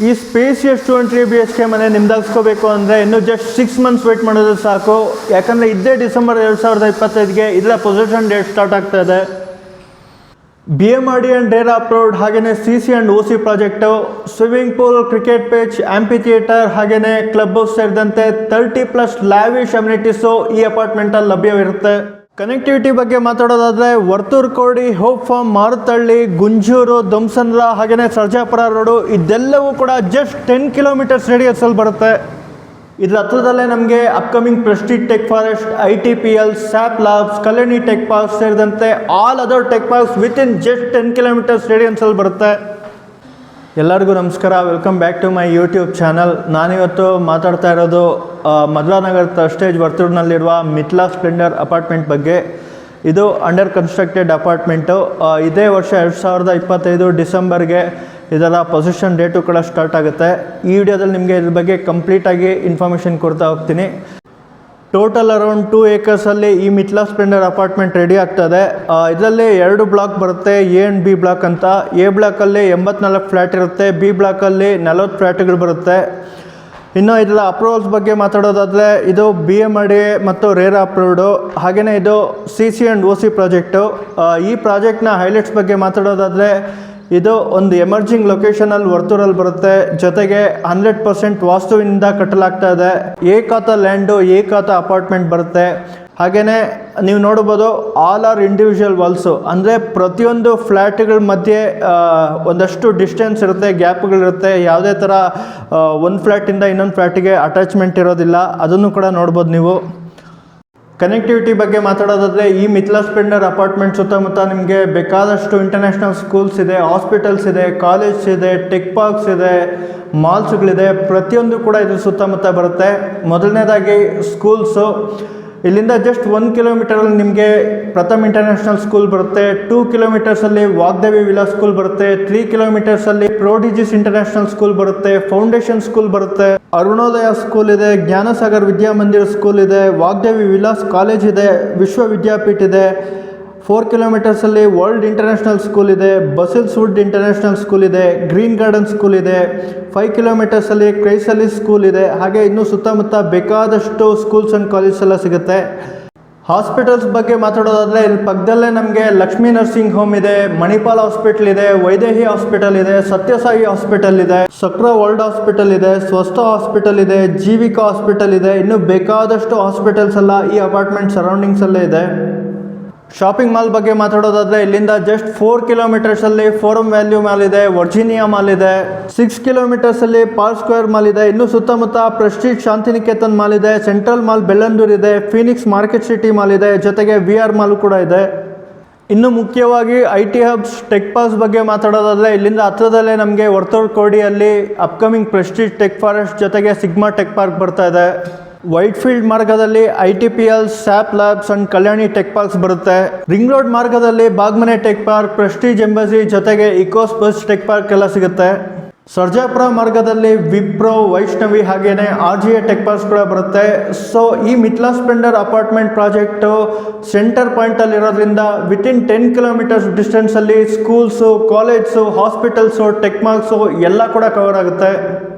ಈ spacious 203 BHK ಮನೆ ನಿಮ್ದಾಗಿಸ್ಕೋಬೇಕು ಅಂದರೆ ಇನ್ನೂ ಜಸ್ಟ್ 6 ಮಂತ್ಸ್ ವೇಟ್ ಮಾಡೋದು ಸಾಕು. ಯಾಕಂದರೆ ಇದೇ ಡಿಸೆಂಬರ್ 2025ಗೆ ಇದರ ಪೊಸೆಷನ್ ಡೇಟ್ ಸ್ಟಾರ್ಟ್ ಆಗ್ತಾ ಇದೆ. BMRD ಆ್ಯಂಡ್ ರೇರಾ ಅಪ್ರೂವ್ಡ್, ಹಾಗೆಯೇ CC and OC project, swimming pool, cricket pitch, amphitheatre, ಹಾಗೆಯೇ ಕ್ಲಬ್ ಹೌಸ್ ಸೇರಿದಂತೆ 30+ ಲ್ಯಾವಿಶ್ ಅಮ್ಯುನಿಟೀಸು ಈ ಅಪಾರ್ಟ್ಮೆಂಟಲ್ಲಿ ಲಭ್ಯವಿರುತ್ತೆ. ಕನೆಕ್ಟಿವಿಟಿ ಬಗ್ಗೆ ಮಾತಾಡೋದಾದರೆ ವರ್ತೂರು ಕೋಡಿ, ಹೋಪ್ ಫಾರ್ಮ್, ಮಾರುತಳ್ಳಿ, ಗುಂಜೂರು, ದೊಂಸಂದ್ರ, ಹಾಗೆಯೇ ಸರ್ಜಾಪುರ ರೋಡು ಇದೆಲ್ಲವೂ ಕೂಡ ಜಸ್ಟ್ 10 ಕಿಲೋಮೀಟರ್ಸ್ ರೇಡಿಯಸಲ್ಲಿ ಬರುತ್ತೆ. ಇದ್ರ ಹತ್ರದಲ್ಲೇ ನಮಗೆ upcoming Prestige Tech Forest, ITPL, SAP Labs, Kalyani Tech Park ಸೇರಿದಂತೆ all other tech parks within just 10 kilometres ರೇಡಿಯನ್ಸಲ್ಲಿ ಬರುತ್ತೆ. ಎಲ್ಲರಿಗೂ ನಮಸ್ಕಾರ, welcome back to my YouTube channel. ನಾನಿವತ್ತು ಮಾತಾಡ್ತಾ ಇರೋದು ಮಧುರಾನಗರ್ ಥರ್ಸ್ಟೇಜ್ ವರ್ತೂರಿನಲ್ಲಿರುವ ಮಿಥಿಲಾ ಸ್ಪ್ಲೆಂಡರ್ ಅಪಾರ್ಟ್ಮೆಂಟ್ ಬಗ್ಗೆ. ಇದು ಅಂಡರ್ ಕನ್ಸ್ಟ್ರಕ್ಟೆಡ್ ಅಪಾರ್ಟ್ಮೆಂಟು. ಇದೇ ವರ್ಷ 2025 ಡಿಸೆಂಬರ್ಗೆ ಇದರ ಪೊಸಿಷನ್ ಡೇಟು ಕೂಡ ಸ್ಟಾರ್ಟ್ ಆಗುತ್ತೆ. ಈ ವಿಡಿಯೋದಲ್ಲಿ ನಿಮಗೆ ಇದ್ರ ಬಗ್ಗೆ ಕಂಪ್ಲೀಟಾಗಿ ಇನ್ಫಾರ್ಮೇಷನ್ ಕೊಡ್ತಾ ಹೋಗ್ತೀನಿ. ಟೋಟಲ್ ಅರೌಂಡ್ 2 ಏಕರ್ಸಲ್ಲಿ ಈ ಮಿಥಿಲಾ ಸ್ಪ್ಲೆಂಡರ್ ಅಪಾರ್ಟ್ಮೆಂಟ್ ರೆಡಿ ಆಗ್ತದೆ. ಇದರಲ್ಲಿ 2 ಬ್ಲಾಕ್ ಬರುತ್ತೆ, A ಆ್ಯಂಡ್ B ಬ್ಲಾಕ್ ಅಂತ. A ಬ್ಲಾಕಲ್ಲಿ 84 ಫ್ಲ್ಯಾಟ್ ಇರುತ್ತೆ, B ಬ್ಲಾಕಲ್ಲಿ 40 ಫ್ಲ್ಯಾಟ್ಗಳು ಬರುತ್ತೆ. ಇನ್ನು ಇದರ ಅಪ್ರೂವಲ್ಸ್ ಬಗ್ಗೆ ಮಾತಾಡೋದಾದರೆ ಇದು BMRD ಮತ್ತು ರೇರಾ ಅಪ್ರೂವ್ಡು, ಹಾಗೆಯೇ ಇದು CC ಆ್ಯಂಡ್ OC ಪ್ರಾಜೆಕ್ಟು. ಈ ಪ್ರಾಜೆಕ್ಟ್ನ ಹೈಲೈಟ್ಸ್ ಬಗ್ಗೆ ಮಾತಾಡೋದಾದರೆ ಇದು ಒಂದು ಎಮರ್ಜಿಂಗ್ ಲೊಕೇಶನಲ್ಲಿ ವರ್ತೂರಲ್ಲಿ ಬರುತ್ತೆ. ಜೊತೆಗೆ 100% ವಾಸ್ತುವಿನಿಂದ ಕಟ್ಟಲಾಗ್ತಾ ಇದೆ. ಏಕಾತ ಲ್ಯಾಂಡು, ಏಕಾತ ಅಪಾರ್ಟ್ಮೆಂಟ್ ಬರುತ್ತೆ. ಹಾಗೆಯೇ ನೀವು ನೋಡ್ಬೋದು ಆಲ್ ಆರ್ ಇಂಡಿವಿಜುವಲ್ ವಾಲ್ಸು, ಅಂದರೆ ಪ್ರತಿಯೊಂದು ಫ್ಲ್ಯಾಟ್ಗಳ ಮಧ್ಯೆ ಒಂದಷ್ಟು ಡಿಸ್ಟೆನ್ಸ್ ಇರುತ್ತೆ, ಗ್ಯಾಪ್ಗಳಿರುತ್ತೆ. ಯಾವುದೇ ಥರ ಒಂದು ಫ್ಲ್ಯಾಟಿಂದ ಇನ್ನೊಂದು ಫ್ಲ್ಯಾಟಿಗೆ ಅಟ್ಯಾಚ್ಮೆಂಟ್ ಇರೋದಿಲ್ಲ, ಅದನ್ನು ಕೂಡ ನೋಡ್ಬೋದು ನೀವು. ಕನೆಕ್ಟಿವಿಟಿ ಬಗ್ಗೆ ಮಾತಾಡೋದಾದರೆ ಈ ಮಿಥಿಲಾ ಸ್ಪ್ಲೆಂಡರ್ ಅಪಾರ್ಟ್ಮೆಂಟ್ ಸುತ್ತಮುತ್ತ ನಿಮಗೆ ಬೇಕಾದಷ್ಟು ಇಂಟರ್ನ್ಯಾಷನಲ್ ಸ್ಕೂಲ್ಸ್ ಇದೆ, ಹಾಸ್ಪಿಟಲ್ಸ್ ಇದೆ, ಕಾಲೇಜ್ ಇದೆ, ಟೆಕ್ ಪಾರ್ಕ್ಸ್ ಇದೆ, ಮಾಲ್ಸ್ಗಳಿದೆ. ಪ್ರತಿಯೊಂದು ಕೂಡ ಇದ್ರ ಸುತ್ತಮುತ್ತ ಬರುತ್ತೆ. ಮೊದಲನೇದಾಗಿ ಸ್ಕೂಲ್ಸು, ಇಲ್ಲಿಂದ ಜಸ್ಟ್ 1 ಕಿಲೋಮೀಟರಲ್ಲಿ ನಿಮಗೆ ಪ್ರಥಮ್ ಇಂಟರ್ನ್ಯಾಷನಲ್ ಸ್ಕೂಲ್ ಬರುತ್ತೆ. 2 ಕಿಲೋಮೀಟರ್ಸಲ್ಲಿ ವಾಗ್ದೇವಿ ವಿಲಾಸ್ ಸ್ಕೂಲ್ ಬರುತ್ತೆ. 3 ಕಿಲೋಮೀಟರ್ಸಲ್ಲಿ ಪ್ರೋಡಿಜಿಸ್ ಇಂಟರ್ನ್ಯಾಷನಲ್ ಸ್ಕೂಲ್ ಬರುತ್ತೆ, ಫೌಂಡೇಶನ್ ಸ್ಕೂಲ್ ಬರುತ್ತೆ, ಅರುಣೋದಯ ಸ್ಕೂಲ್ ಇದೆ, ಜ್ಞಾನಸಾಗರ್ ವಿದ್ಯಾಮಂದಿರ್ ಸ್ಕೂಲ್ ಇದೆ, ವಾಗ್ದೇವಿ ವಿಲಾಸ್ ಕಾಲೇಜ್ ಇದೆ, ವಿಶ್ವವಿದ್ಯಾಪೀಠ ಇದೆ. 4 ಕಿಲೋಮೀಟರ್ಸಲ್ಲಿ ವರ್ಲ್ಡ್ ಇಂಟರ್ನ್ಯಾಷನಲ್ ಸ್ಕೂಲ್ ಇದೆ, ಬಸಿಲ್ಸ್ ವುಡ್ ಇಂಟರ್ನ್ಯಾಷನಲ್ ಸ್ಕೂಲ್ ಇದೆ, ಗ್ರೀನ್ ಗಾರ್ಡನ್ ಸ್ಕೂಲ್ ಇದೆ. 5 ಕಿಲೋಮೀಟರ್ಸಲ್ಲಿ ಕ್ರೈಸಲಿಸ್ ಸ್ಕೂಲ್ ಇದೆ. ಹಾಗೆ ಇನ್ನೂ ಸುತ್ತಮುತ್ತ ಬೇಕಾದಷ್ಟು ಸ್ಕೂಲ್ಸ್ ಆ್ಯಂಡ್ ಕಾಲೇಜಸ್ ಎಲ್ಲ ಸಿಗುತ್ತೆ. ಹಾಸ್ಪಿಟಲ್ಸ್ ಬಗ್ಗೆ ಮಾತಾಡೋದಾದರೆ ಇಲ್ಲಿ ಪಕ್ಕದಲ್ಲೇ ನಮಗೆ ಲಕ್ಷ್ಮೀ ನರ್ಸಿಂಗ್ ಹೋಮ್ ಇದೆ, ಮಣಿಪಾಲ್ ಹಾಸ್ಪಿಟಲ್ ಇದೆ, ವೈದೇಹಿ ಹಾಸ್ಪಿಟಲ್ ಇದೆ, ಸತ್ಯಸಾಯಿ ಹಾಸ್ಪಿಟಲ್ ಇದೆ, ಸಕ್ರ ವರ್ಲ್ಡ್ ಹಾಸ್ಪಿಟಲ್ ಇದೆ, ಸ್ವಸ್ಥ ಹಾಸ್ಪಿಟಲ್ ಇದೆ, ಜೀವಿಕಾ ಹಾಸ್ಪಿಟಲ್ ಇದೆ. ಇನ್ನೂ ಬೇಕಾದಷ್ಟು ಹಾಸ್ಪಿಟಲ್ಸ್ ಎಲ್ಲ ಈ ಅಪಾರ್ಟ್ಮೆಂಟ್ ಸರೌಂಡಿಂಗ್ಸಲ್ಲೇ ಇದೆ. ಶಾಪಿಂಗ್ ಮಾಲ್ ಬಗ್ಗೆ ಮಾತಾಡೋದಾದರೆ ಇಲ್ಲಿಂದ ಜಸ್ಟ್ 4 ಕಿಲೋಮೀಟರ್ಸಲ್ಲಿ ಫೋರಮ್ ವ್ಯಾಲ್ಯೂ ಮಾಲ್ ಇದೆ, ವರ್ಜಿನಿಯಾ ಮಾಲ್ ಇದೆ. 6 ಕಿಲೋಮೀಟರ್ಸಲ್ಲಿ ಪಾರ್ಕ್ ಸ್ಕ್ವೇರ್ ಮಾಲ್ ಇದೆ. ಇನ್ನು ಸುತ್ತಮುತ್ತ ಪ್ರೆಸ್ಟೀಜ್ ಶಾಂತಿನಿಕೇತನ್ ಮಾಲ್ ಇದೆ, ಸೆಂಟ್ರಲ್ ಮಾಲ್ ಬೆಳ್ಳಂದೂರು ಇದೆ, ಫೀನಿಕ್ಸ್ ಮಾರ್ಕೆಟ್ ಸಿಟಿ ಮಾಲ್ ಇದೆ, ಜೊತೆಗೆ VR ಮಾಲ್ ಕೂಡ ಇದೆ. ಇನ್ನು ಮುಖ್ಯವಾಗಿ IT ಹಬ್ಸ್, ಟೆಕ್ ಪಾರ್ಕ್ಸ್ ಬಗ್ಗೆ ಮಾತಾಡೋದಾದರೆ ಇಲ್ಲಿಂದ ಹತ್ರದಲ್ಲೇ ನಮಗೆ ವರ್ತೂರು ಕೋಡಿಯಲ್ಲಿ ಅಪ್ಕಮಿಂಗ್ ಪ್ರೆಸ್ಟೀಜ್ ಟೆಕ್ ಫಾರೆಸ್ಟ್ ಜೊತೆಗೆ ಸಿಗ್ಮಾ ಟೆಕ್ ಪಾರ್ಕ್ ಬರ್ತಾ ಇದೆ. ವೈಟ್ ಫೀಲ್ಡ್ ಮಾರ್ಗದಲ್ಲಿ ITPL, SAP Labs and Kalyani Tech Parks ಬರುತ್ತೆ. ರಿಂಗ್ ರೋಡ್ ಮಾರ್ಗದಲ್ಲಿ Bagmane Tech Park, Prestige Embassy ಜೊತೆಗೆ ಇಕೋಸ್ಪಸ್ ಟೆಕ್ ಪಾರ್ಕ್ ಎಲ್ಲ ಸಿಗುತ್ತೆ. ಸರ್ಜಾಪುರ ಮಾರ್ಗದಲ್ಲಿ ವಿಪ್ರೋ, ವೈಷ್ಣವಿ ಹಾಗೆಯೇ RGA ಟೆಕ್ ಪಾರ್ಕ್ಸ್ ಕೂಡ ಬರುತ್ತೆ. ಸೊ ಈ Mithila Splendor apartment project centre ಪಾಯಿಂಟಲ್ಲಿರೋದ್ರಿಂದ ವಿತಿನ್ 10 ಕಿಲೋಮೀಟರ್ಸ್ ಡಿಸ್ಟೆನ್ಸಲ್ಲಿ schools, colleges, hospitals, tech marks ಎಲ್ಲ ಕೂಡ ಕವರ್ ಆಗುತ್ತೆ.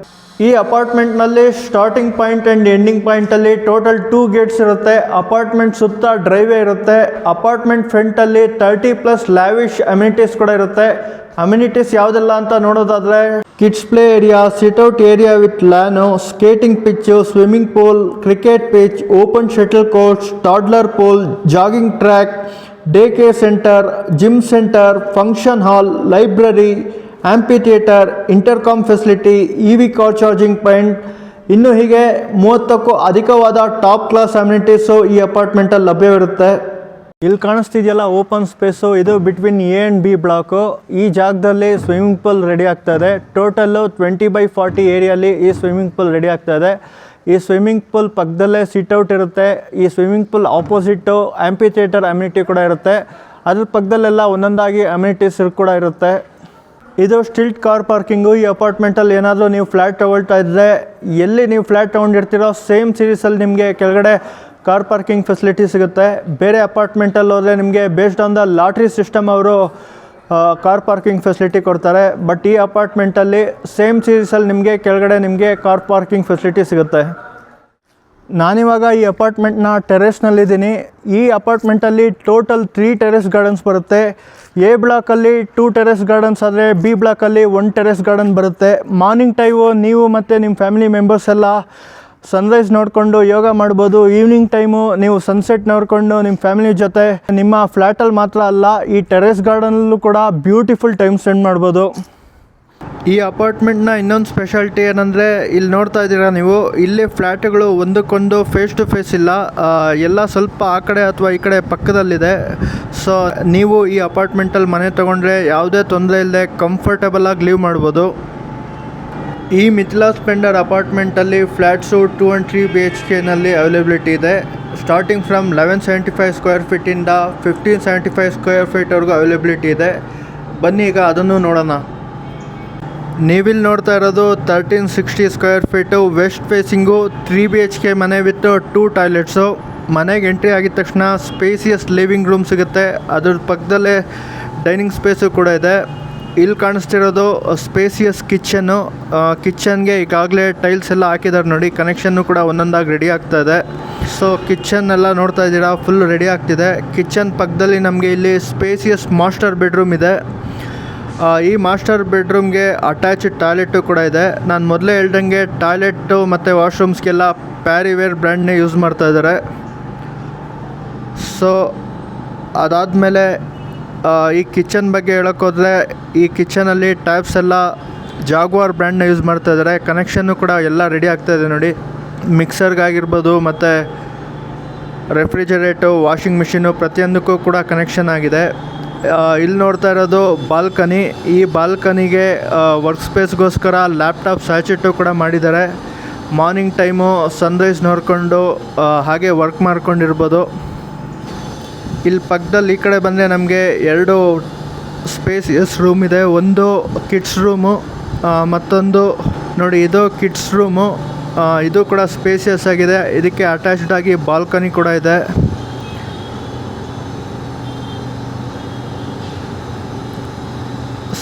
ಈ ಅಪಾರ್ಟ್ಮೆಂಟ್ನಲ್ಲಿ ಸ್ಟಾರ್ಟಿಂಗ್ ಪಾಯಿಂಟ್ ಆ್ಯಂಡ್ ಎಂಡಿಂಗ್ ಪಾಯಿಂಟಲ್ಲಿ ಟೋಟಲ್ 2 ಗೇಟ್ಸ್ ಇರುತ್ತೆ. ಅಪಾರ್ಟ್ಮೆಂಟ್ ಸುತ್ತ ಡ್ರೈವೇ ಇರುತ್ತೆ. ಅಪಾರ್ಟ್ಮೆಂಟ್ ಫ್ರಂಟಲ್ಲಿ 30+ ಲ್ಯಾವಿಶ್ ಅಮ್ಯುನಿಟೀಸ್ ಕೂಡ ಇರುತ್ತೆ. ಅಮ್ಯುನಿಟೀಸ್ ಯಾವುದೆಲ್ಲ ಅಂತ ನೋಡೋದಾದರೆ kids play area, sitout area with lawn, skating pitch, swimming pool, cricket pitch, open shuttle courts, toddler pool, jogging track, day care centre, gym centre, function hall, library, amphitheatre, intercom facility, EV car charging point, ಇನ್ನು ಹೀಗೆ 30ಕ್ಕೂ ಅಧಿಕವಾದ top class ಅಮ್ಯುನಿಟೀಸು ಈ ಅಪಾರ್ಟ್ಮೆಂಟಲ್ಲಿ ಲಭ್ಯವಿರುತ್ತೆ. ಇಲ್ಲಿ ಕಾಣಿಸ್ತಿದೆಯಲ್ಲ open space, ಇದು between A and B block. ಈ ಜಾಗದಲ್ಲಿ swimming pool ready ಆಗ್ತಾ ಇದೆ. ಟೋಟಲ್ಲು 20/40 ಏರಿಯಲ್ಲಿ ಈ ಸ್ವಿಮ್ಮಿಂಗ್ ಪೂಲ್ ರೆಡಿ ಆಗ್ತಾ ಇದೆ. ಈ ಸ್ವಿಮ್ಮಿಂಗ್ ಪೂಲ್ ಪಕ್ಕದಲ್ಲೇ ಸಿಟ್ಔಟ್ ಇರುತ್ತೆ. ಈ swimming pool opposite amphitheatre amenity ಕೂಡ ಇರುತ್ತೆ. ಅದ್ರ ಪಕ್ಕದಲ್ಲೆಲ್ಲ ಒಂದೊಂದಾಗಿ ಅಮ್ಯುನಿಟೀಸ್ ಕೂಡ ಇರುತ್ತೆ. ಇದು ಸ್ಟಿಲ್ಟ್ ಕಾರ್ ಪಾರ್ಕಿಂಗು. ಈ ಅಪಾರ್ಟ್ಮೆಂಟಲ್ಲಿ ಏನಾದರೂ ನೀವು ಫ್ಲ್ಯಾಟ್ ತೊಗೊಳ್ತಾ ಇದ್ದರೆ, ಎಲ್ಲಿ ನೀವು ಫ್ಲ್ಯಾಟ್ ತೊಗೊಂಡಿರ್ತೀರೋ ಸೇಮ್ ಸೀರೀಸಲ್ಲಿ ನಿಮಗೆ ಕೆಳಗಡೆ ಕಾರ್ ಪಾರ್ಕಿಂಗ್ ಫೆಸಿಲಿಟಿ ಸಿಗುತ್ತೆ. ಬೇರೆ ಅಪಾರ್ಟ್ಮೆಂಟಲ್ಲಿ ಹೋದರೆ ನಿಮಗೆ based on the lottery system ಅವರು ಕಾರ್ ಪಾರ್ಕಿಂಗ್ ಫೆಸಿಲಿಟಿ ಕೊಡ್ತಾರೆ. ಬಟ್ ಈ ಅಪಾರ್ಟ್ಮೆಂಟಲ್ಲಿ ಸೇಮ್ ಸೀರೀಸಲ್ಲಿ ನಿಮಗೆ ಕೆಳಗಡೆ ನಿಮಗೆ ಕಾರ್ ಪಾರ್ಕಿಂಗ್ ಫೆಸಿಲಿಟಿ ಸಿಗುತ್ತೆ. ನಾನಿವಾಗ ಈ ಅಪಾರ್ಟ್ಮೆಂಟ್ನ ಟೆರೆಸ್ನಲ್ಲಿದ್ದೀನಿ. ಈ ಅಪಾರ್ಟ್ಮೆಂಟಲ್ಲಿ ಟೋಟಲ್ 3 ಟೆರೆಸ್ ಗಾರ್ಡನ್ಸ್ ಬರುತ್ತೆ. ಎ ಬ್ಲಾಕಲ್ಲಿ 2 ಟೆರೆಸ್ ಗಾರ್ಡನ್ಸ್ ಆದರೆ ಬಿ ಬ್ಲಾಕಲ್ಲಿ 1 ಟೆರೆಸ್ ಗಾರ್ಡನ್ ಬರುತ್ತೆ. ಮಾರ್ನಿಂಗ್ ಟೈಮು ನೀವು ಮತ್ತು ನಿಮ್ಮ ಫ್ಯಾಮಿಲಿ ಮೆಂಬರ್ಸ್ ಎಲ್ಲ ಸನ್ರೈಸ್ ನೋಡಿಕೊಂಡು ಯೋಗ ಮಾಡ್ಬೋದು. ಈವ್ನಿಂಗ್ ಟೈಮು ನೀವು ಸನ್ಸೆಟ್ ನೋಡಿಕೊಂಡು ನಿಮ್ಮ ಫ್ಯಾಮಿಲಿ ಜೊತೆ ನಿಮ್ಮ ಫ್ಲ್ಯಾಟಲ್ಲಿ ಮಾತ್ರ ಅಲ್ಲ, ಈ ಟೆರೆಸ್ ಗಾರ್ಡನಲ್ಲೂ ಕೂಡ ಬ್ಯೂಟಿಫುಲ್ ಟೈಮ್ ಸ್ಪೆಂಡ್ ಮಾಡ್ಬೋದು. ಈ ಅಪಾರ್ಟ್ಮೆಂಟ್ನ ಇನ್ನೊಂದು ಸ್ಪೆಷಾಲಿಟಿ ಏನಂದರೆ, ಇಲ್ಲಿ ನೋಡ್ತಾ ಇದ್ದೀರಾ ನೀವು, ಇಲ್ಲಿ ಫ್ಲ್ಯಾಟ್ಗಳು ಒಂದಕ್ಕೊಂದು ಫೇಸ್ ಟು ಫೇಸ್ ಇಲ್ಲ, ಎಲ್ಲ ಸ್ವಲ್ಪ ಆ ಕಡೆ ಅಥವಾ ಈ ಕಡೆ ಪಕ್ಕದಲ್ಲಿದೆ. ಸೊ ನೀವು ಈ ಅಪಾರ್ಟ್ಮೆಂಟಲ್ಲಿ ಮನೆ ತೊಗೊಂಡ್ರೆ ಯಾವುದೇ ತೊಂದರೆ ಇಲ್ಲದೆ ಕಂಫರ್ಟಬಲಾಗಿ ಲೀವ್ ಮಾಡ್ಬೋದು. ಈ ಮಿಥಿಲಾ ಸ್ಪ್ಲೆಂಡರ್ ಅಪಾರ್ಟ್ಮೆಂಟಲ್ಲಿ ಫ್ಲ್ಯಾಟ್ಸು 2 and 3 BHKನಲ್ಲಿ ಅವೈಲೇಬಿಲಿಟಿ ಇದೆ. ಸ್ಟಾರ್ಟಿಂಗ್ ಫ್ರಮ್ 1175 ಸ್ಕ್ವೇರ್ ಫೀಟಿಂದ 1575 ಸ್ಕ್ವೇರ್ ಫೀಟ್ವರೆಗೂ ಅವೈಲೇಬಿಲಿಟಿ ಇದೆ. ಬನ್ನಿ ಈಗ ಅದನ್ನು ನೋಡೋಣ. ನೀವಿಲ್ಲಿ ನೋಡ್ತಾ ಇರೋದು 1360 square feet west facing 3 BHK ಮನೆ ವಿತ್ 2 ಟಾಯ್ಲೆಟ್ಸು. ಮನೆಗೆ ಎಂಟ್ರಿ ಆಗಿದ ತಕ್ಷಣ ಸ್ಪೇಸಿಯಸ್ ಲಿವಿಂಗ್ ರೂಮ್ ಸಿಗುತ್ತೆ. ಅದ್ರ ಪಕ್ಕದಲ್ಲೇ ಡೈನಿಂಗ್ ಸ್ಪೇಸು ಕೂಡ ಇದೆ. ಇಲ್ಲಿ ಕಾಣಿಸ್ತಿರೋದು ಸ್ಪೇಸಿಯಸ್ ಕಿಚನ್ನು. ಕಿಚನ್ಗೆ ಈಗಾಗಲೇ ಟೈಲ್ಸ್ ಎಲ್ಲ ಹಾಕಿದ್ದಾರೆ ನೋಡಿ, ಕನೆಕ್ಷನ್ನು ಕೂಡ ಒಂದೊಂದಾಗಿ ರೆಡಿ ಆಗ್ತಾ ಇದೆ. ಸೊ ಕಿಚನ್ ಎಲ್ಲ ನೋಡ್ತಾ ಇದ್ದೀರಾ, ಫುಲ್ ರೆಡಿ ಆಗ್ತಿದೆ. ಕಿಚನ್ ಪಕ್ಕದಲ್ಲಿ ನಮಗೆ ಇಲ್ಲಿ ಸ್ಪೇಸಿಯಸ್ ಮಾಸ್ಟರ್ ಬೆಡ್ರೂಮ್ ಇದೆ. ಈ ಮಾಸ್ಟರ್ ಬೆಡ್ರೂಮ್ಗೆ ಅಟ್ಯಾಚ್ಡ್ ಟಾಯ್ಲೆಟು ಕೂಡ ಇದೆ. ನಾನು ಮೊದಲೇ ಹೇಳ್ದಂಗೆ ಟಾಯ್ಲೆಟು ಮತ್ತು ವಾಶ್ರೂಮ್ಸ್ಗೆಲ್ಲ ಪ್ಯಾರಿವೇರ್ ಬ್ರ್ಯಾಂಡ್ನೇ ಯೂಸ್ ಮಾಡ್ತಾ ಇದ್ದಾರೆ. ಸೊ ಅದಾದಮೇಲೆ ಈ ಕಿಚನ್ ಬಗ್ಗೆ ಹೇಳೋಕ್ಕೋದ್ರೆ, ಈ ಕಿಚನಲ್ಲಿ ಟ್ಯಾಪ್ಸ್ ಎಲ್ಲ ಜಾಗ್ವಾರ್ ಬ್ರ್ಯಾಂಡ್ನ ಯೂಸ್ ಮಾಡ್ತಾ ಇದ್ದಾರೆ. ಕನೆಕ್ಷನ್ನು ಕೂಡ ಎಲ್ಲ ರೆಡಿ ಆಗ್ತಾಯಿದೆ ನೋಡಿ, ಮಿಕ್ಸರ್ಗಾಗಿರ್ಬೋದು ಮತ್ತು ರೆಫ್ರಿಜರೇಟು, ವಾಷಿಂಗ್ ಮಿಷಿನು ಪ್ರತಿಯೊಂದಕ್ಕೂ ಕೂಡ ಕನೆಕ್ಷನ್ ಆಗಿದೆ. ಇಲ್ಲಿ ನೋಡ್ತಾ ಇರೋದು ಬಾಲ್ಕನಿ. ಈ ಬಾಲ್ಕನಿಗೆ ವರ್ಕ್ ಸ್ಪೇಸ್ಗೋಸ್ಕರ ಲ್ಯಾಪ್ಟಾಪ್ ಸ್ಯಾಚೆಟು ಕೂಡ ಮಾಡಿದ್ದಾರೆ. ಮಾರ್ನಿಂಗ್ ಟೈಮು ಸನ್ರೈಸ್ ನೋಡಿಕೊಂಡು ಹಾಗೆ ವರ್ಕ್ ಮಾಡ್ಕೊಂಡಿರ್ಬೋದು. ಇಲ್ಲಿ ಪಕ್ಕದಲ್ಲಿ ಈ ಕಡೆ ಬಂದರೆ ನಮಗೆ 2 ಸ್ಪೇಸಿಯಸ್ ರೂಮ್ ಇದೆ. ಒಂದು ಕಿಡ್ಸ್ ರೂಮು, ಮತ್ತೊಂದು ನೋಡಿ ಇದು ಕಿಡ್ಸ್ ರೂಮು. ಇದು ಕೂಡ ಸ್ಪೇಸಿಯಸ್ ಆಗಿದೆ. ಇದಕ್ಕೆ ಅಟ್ಯಾಚ್ಡ್ ಆಗಿ ಬಾಲ್ಕನಿ ಕೂಡ ಇದೆ.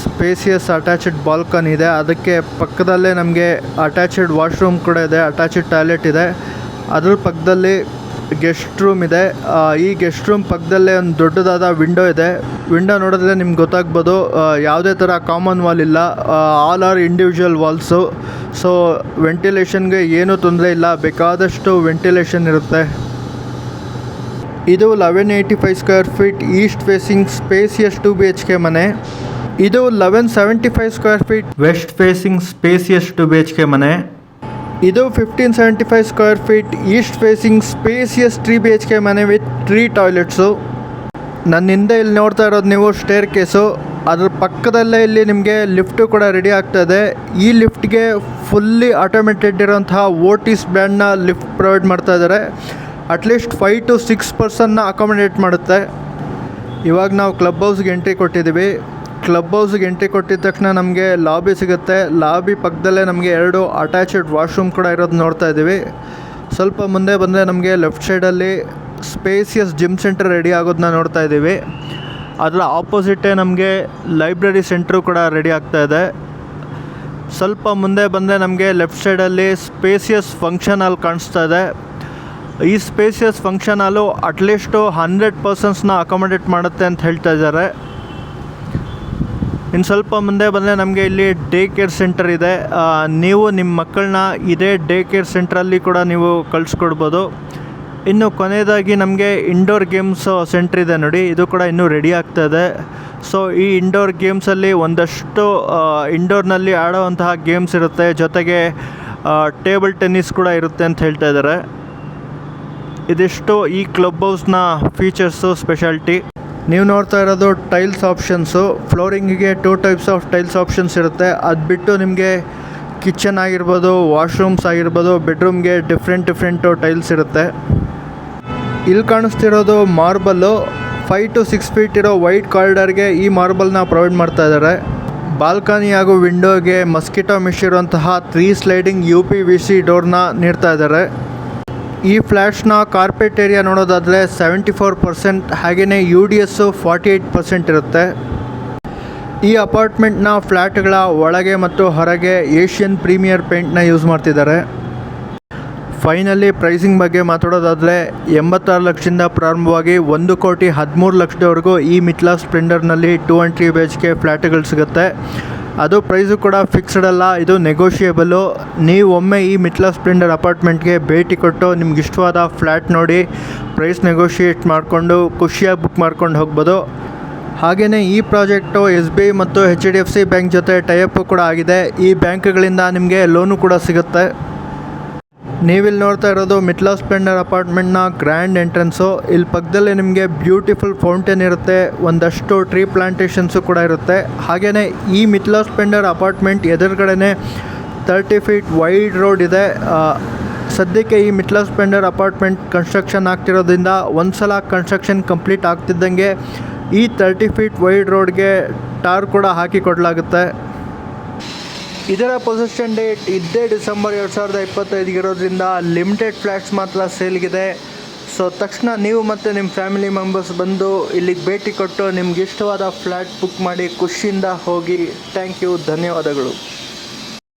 ಸ್ಪೇಸಿಯಸ್ ಅಟ್ಯಾಚ್ಡ್ ಬಾಲ್ಕನಿ ಇದೆ. ಅದಕ್ಕೆ ಪಕ್ಕದಲ್ಲೇ ನಮಗೆ ಅಟ್ಯಾಚ್ಡ್ ವಾಶ್ರೂಮ್ ಕೂಡ ಇದೆ, ಅಟ್ಯಾಚ್ಡ್ ಟಾಯ್ಲೆಟ್ ಇದೆ. ಅದ್ರ ಪಕ್ಕದಲ್ಲಿ ಗೆಸ್ಟ್ ರೂಮ್ ಇದೆ. ಈ ಗೆಸ್ಟ್ ರೂಮ್ ಪಕ್ಕದಲ್ಲೇ ಒಂದು ದೊಡ್ಡದಾದ ವಿಂಡೋ ಇದೆ. ವಿಂಡೋ ನೋಡಿದ್ರೆ ನಿಮ್ಗೆ ಗೊತ್ತಾಗ್ಬೋದು, ಯಾವುದೇ ಥರ ಕಾಮನ್ ವಾಲ್ ಇಲ್ಲ, all are individual walls. So ವೆಂಟಿಲೇಷನ್ಗೆ ಏನೂ ತೊಂದರೆ ಇಲ್ಲ, ಬೇಕಾದಷ್ಟು ವೆಂಟಿಲೇಷನ್ ಇರುತ್ತೆ. ಇದು 1185 square feet east facing spacious 2 BHK ಮನೆ. ಇದು 1175 square feet west facing spacious 2 BHK ಮನೆ. ಇದು 1575 square feet east facing spacious 3 BHK ಮನೆ ವಿತ್ 3 ಟಾಯ್ಲೆಟ್ಸು. ನನ್ನ ಹಿಂದೆ ಇಲ್ಲಿ ನೋಡ್ತಾ ಇರೋದು ನೀವು ಸ್ಟೇರ್ ಕೇಸು. ಅದ್ರ ಪಕ್ಕದಲ್ಲೇ ಇಲ್ಲಿ ನಿಮಗೆ ಲಿಫ್ಟು ಕೂಡ ರೆಡಿ ಆಗ್ತಾಯಿದೆ. ಈ ಲಿಫ್ಟ್ಗೆ ಫುಲ್ಲಿ ಆಟೋಮೇಟೆಡ್ ಇರೋಂತಹ ಓಟಿಸ್ ಬ್ರ್ಯಾಂಡ್ನ ಲಿಫ್ಟ್ ಪ್ರೊವೈಡ್ ಮಾಡ್ತಾ ಇದ್ದಾರೆ. ಅಟ್ಲೀಸ್ಟ್ 5 to 6 ಪರ್ಸನ್ನ ಅಕಾಮಡೇಟ್ ಮಾಡುತ್ತೆ. ಇವಾಗ ನಾವು ಕ್ಲಬ್ ಹೌಸ್ಗೆ ಎಂಟ್ರಿ ಕೊಟ್ಟಿದ್ದೀವಿ. ಕ್ಲಬ್ ಹೌಸ್ಗೆ ಎಂಟ್ರಿ ಕೊಟ್ಟಿದ ತಕ್ಷಣ ನಮಗೆ ಲಾಬಿ ಸಿಗುತ್ತೆ. ಲಾಬಿ ಪಕ್ಕದಲ್ಲೇ ನಮಗೆ 2 ಅಟ್ಯಾಚ್ಡ್ ವಾಶ್ರೂಮ್ ಕೂಡ ಇರೋದು ನೋಡ್ತಾ ಇದ್ದೀವಿ. ಸ್ವಲ್ಪ ಮುಂದೆ ಬಂದರೆ ನಮಗೆ ಲೆಫ್ಟ್ ಸೈಡಲ್ಲಿ ಸ್ಪೇಸಿಯಸ್ ಜಿಮ್ ಸೆಂಟರ್ ರೆಡಿ ಆಗೋದನ್ನ ನೋಡ್ತಾ ಇದ್ದೀವಿ. ಅದರ ಆಪೋಸಿಟೇ ನಮಗೆ ಲೈಬ್ರರಿ ಸೆಂಟ್ರು ಕೂಡ ರೆಡಿ ಆಗ್ತಾ ಇದೆ. ಸ್ವಲ್ಪ ಮುಂದೆ ಬಂದರೆ ನಮಗೆ ಲೆಫ್ಟ್ ಸೈಡಲ್ಲಿ ಸ್ಪೇಸಿಯಸ್ ಫಂಕ್ಷನ್ ಹಾಲ್ ಕಾಣಿಸ್ತಾ ಇದೆ. ಈ ಸ್ಪೇಸಿಯಸ್ ಫಂಕ್ಷನ್ ಹಾಲು ಅಟ್ಲೀಸ್ಟು 100 ಪರ್ಸನ್ಸ್ನ ಅಕಾಮಡೇಟ್ ಮಾಡುತ್ತೆ ಅಂತ ಹೇಳ್ತಾ ಇದ್ದಾರೆ. ಇನ್ನು ಸ್ವಲ್ಪ ಮುಂದೆ ಬಂದರೆ ನಮಗೆ ಇಲ್ಲಿ ಡೇ ಕೇರ್ ಸೆಂಟರ್ ಇದೆ. ನೀವು ನಿಮ್ಮ ಮಕ್ಕಳನ್ನ ಇದೇ ಡೇ ಕೇರ್ ಸೆಂಟ್ರಲ್ಲಿ ಕೂಡ ನೀವು ಕಳಿಸ್ಕೊಡ್ಬೋದು. ಇನ್ನು ಕೊನೆಯದಾಗಿ ನಮಗೆ ಇಂಡೋರ್ ಗೇಮ್ಸ್ ಸೆಂಟ್ರ್ ಇದೆ ನೋಡಿ, ಇದು ಕೂಡ ಇನ್ನೂ ರೆಡಿ ಆಗ್ತಾಯಿದೆ. ಸೊ ಈ ಇಂಡೋರ್ ಗೇಮ್ಸಲ್ಲಿ ಒಂದಷ್ಟು ಇಂಡೋರ್ನಲ್ಲಿ ಆಡೋವಂತಹ ಗೇಮ್ಸ್ ಇರುತ್ತೆ, ಜೊತೆಗೆ ಟೇಬಲ್ ಟೆನ್ನಿಸ್ ಕೂಡ ಇರುತ್ತೆ ಅಂತ ಹೇಳ್ತಾ ಇದ್ದಾರೆ. ಇದಿಷ್ಟು ಈ ಕ್ಲಬ್ ಹೌಸ್ನ ಫೀಚರ್ಸು, ಸ್ಪೆಷಾಲಿಟಿ. ನೀವು ನೋಡ್ತಾ ಇರೋದು ಟೈಲ್ಸ್ ಆಪ್ಷನ್ಸು. ಫ್ಲೋರಿಂಗಿಗೆ 2 ಟೈಪ್ಸ್ ಆಫ್ ಟೈಲ್ಸ್ ಆಪ್ಷನ್ಸ್ ಇರುತ್ತೆ. ಅದು ಬಿಟ್ಟು ನಿಮಗೆ ಕಿಚನ್ ಆಗಿರ್ಬೋದು, ವಾಶ್ರೂಮ್ಸ್ ಆಗಿರ್ಬೋದು, ಬೆಡ್ರೂಮ್ಗೆ ಡಿಫ್ರೆಂಟು ಟೈಲ್ಸ್ ಇರುತ್ತೆ. ಇಲ್ಲಿ ಕಾಣಿಸ್ತಿರೋದು ಮಾರ್ಬಲ್ಲು. 5 to 6 ಫೀಟ್ ಇರೋ ವೈಟ್ ಕಾರಿಡಾರ್ಗೆ ಈ ಮಾರ್ಬಲ್ನ ಪ್ರೊವೈಡ್ ಮಾಡ್ತಾ ಇದ್ದಾರೆ. ಬಾಲ್ಕನಿ ಹಾಗೂ ವಿಂಡೋಗೆ ಮಸ್ಕಿಟೋ ಮೆಶ್ ಇರುವಂತಹ 3 ಸ್ಲೈಡಿಂಗ್ UPVC ಡೋರ್ನ ನೀಡ್ತಾ ಇದ್ದಾರೆ. ಈ ಫ್ಲ್ಯಾಟ್ಸ್ನ ಕಾರ್ಪೆಟ್ ಏರಿಯಾ ನೋಡೋದಾದರೆ 74%, ಹಾಗೆಯೇ UDS 48% ಇರುತ್ತೆ. ಈ ಅಪಾರ್ಟ್ಮೆಂಟ್ನ ಫ್ಲ್ಯಾಟ್ಗಳ ಒಳಗೆ ಮತ್ತು ಹೊರಗೆ ಏಷ್ಯನ್ ಪ್ರೀಮಿಯರ್ ಪೇಂಟ್ನ ಯೂಸ್ ಮಾಡ್ತಿದ್ದಾರೆ. ಫೈನಲಿ ಪ್ರೈಸಿಂಗ್ ಬಗ್ಗೆ ಮಾತಾಡೋದಾದರೆ 86 ಲಕ್ಷದಿಂದ ಪ್ರಾರಂಭವಾಗಿ 1,13,00,000ವರೆಗೂ ಈ ಮಿಥಿಲಾ ಸ್ಪ್ಲೆಂಡರ್ನಲ್ಲಿ 2 and 3 BHK ಫ್ಲ್ಯಾಟ್ಗಳು ಸಿಗುತ್ತೆ. ಅದು ಪ್ರೈಸು ಕೂಡ ಫಿಕ್ಸ್ಡ್ ಅಲ್ಲ, ಇದು ನೆಗೋಷಿಯೇಬಲು. ನೀವು ಒಮ್ಮೆ ಈ ಮಿಥಿಲಾ ಸ್ಪ್ಲೆಂಡರ್ ಅಪಾರ್ಟ್ಮೆಂಟ್ಗೆ ಭೇಟಿ ಕೊಟ್ಟು ನಿಮ್ಗೆ ಇಷ್ಟವಾದ ಫ್ಲ್ಯಾಟ್ ನೋಡಿ ಪ್ರೈಸ್ ನೆಗೋಷಿಯೇಟ್ ಮಾಡಿಕೊಂಡು ಖುಷಿಯಾಗಿ ಬುಕ್ ಮಾಡ್ಕೊಂಡು ಹೋಗ್ಬೋದು. ಹಾಗೆಯೇ ಈ ಪ್ರಾಜೆಕ್ಟು SBI ಮತ್ತು HDFC ಬ್ಯಾಂಕ್ ಜೊತೆ ಟೈಅಪ್ ಕೂಡ ಆಗಿದೆ. ಈ ಬ್ಯಾಂಕ್ಗಳಿಂದ ನಿಮಗೆ ಲೋನು ಕೂಡ ಸಿಗುತ್ತೆ. ನೀವಿಲ್ಲಿ ನೋಡ್ತಾ ಇರೋದು ಮಿಥಿಲಾ ಸ್ಪ್ಲೆಂಡರ್ ಅಪಾರ್ಟ್ಮೆಂಟ್ನ ಗ್ರ್ಯಾಂಡ್ ಎಂಟ್ರೆನ್ಸು. ಇಲ್ಲಿ ಪಕ್ಕದಲ್ಲೇ ನಿಮಗೆ ಬ್ಯೂಟಿಫುಲ್ ಫೌಂಟೇನ್ ಇರುತ್ತೆ, ಒಂದಷ್ಟು ಟ್ರೀ ಪ್ಲಾಂಟೇಷನ್ಸು ಕೂಡ ಇರುತ್ತೆ. ಹಾಗೆಯೇ ಈ ಮಿಥಿಲಾ ಸ್ಪ್ಲೆಂಡರ್ ಅಪಾರ್ಟ್ಮೆಂಟ್ ಎದುರುಗಡೆನೇ 30 feet ವೈಡ್ ರೋಡ್ ಇದೆ. ಸದ್ಯಕ್ಕೆ ಈ ಮಿಥಿಲಾ ಸ್ಪ್ಲೆಂಡರ್ ಅಪಾರ್ಟ್ಮೆಂಟ್ ಕನ್ಸ್ಟ್ರಕ್ಷನ್ ಆಗ್ತಿರೋದ್ರಿಂದ ಒಂದು ಸಲ ಕನ್ಸ್ಟ್ರಕ್ಷನ್ ಕಂಪ್ಲೀಟ್ ಆಗ್ತಿದ್ದಂಗೆ ಈ 30 feet ವೈಡ್ ರೋಡ್ಗೆ ಟಾರ್ ಕೂಡ ಹಾಕಿ ಕೊಡಲಾಗುತ್ತೆ. ಇದರ ಪೊಸೆಷನ್ ಡೇಟ್ ಇದ್ದೇ ಡಿಸೆಂಬರ್ 2025 ಇರೋದ್ರಿಂದ ಲಿಮಿಟೆಡ್ ಫ್ಲ್ಯಾಟ್ಸ್ ಮಾತ್ರ ಸೇಲ್ಗಿದೆ. ಸೊ ತಕ್ಷಣ ನೀವು ಮತ್ತು ನಿಮ್ಮ ಫ್ಯಾಮಿಲಿ ಮೆಂಬರ್ಸ್ ಬಂದು ಇಲ್ಲಿಗೆ ಭೇಟಿ ಕೊಟ್ಟು ನಿಮ್ಗೆ ಇಷ್ಟವಾದ ಫ್ಲ್ಯಾಟ್ ಬುಕ್ ಮಾಡಿ ಖುಷಿಯಿಂದ ಹೋಗಿ. ಥ್ಯಾಂಕ್ ಯು, ಧನ್ಯವಾದಗಳು.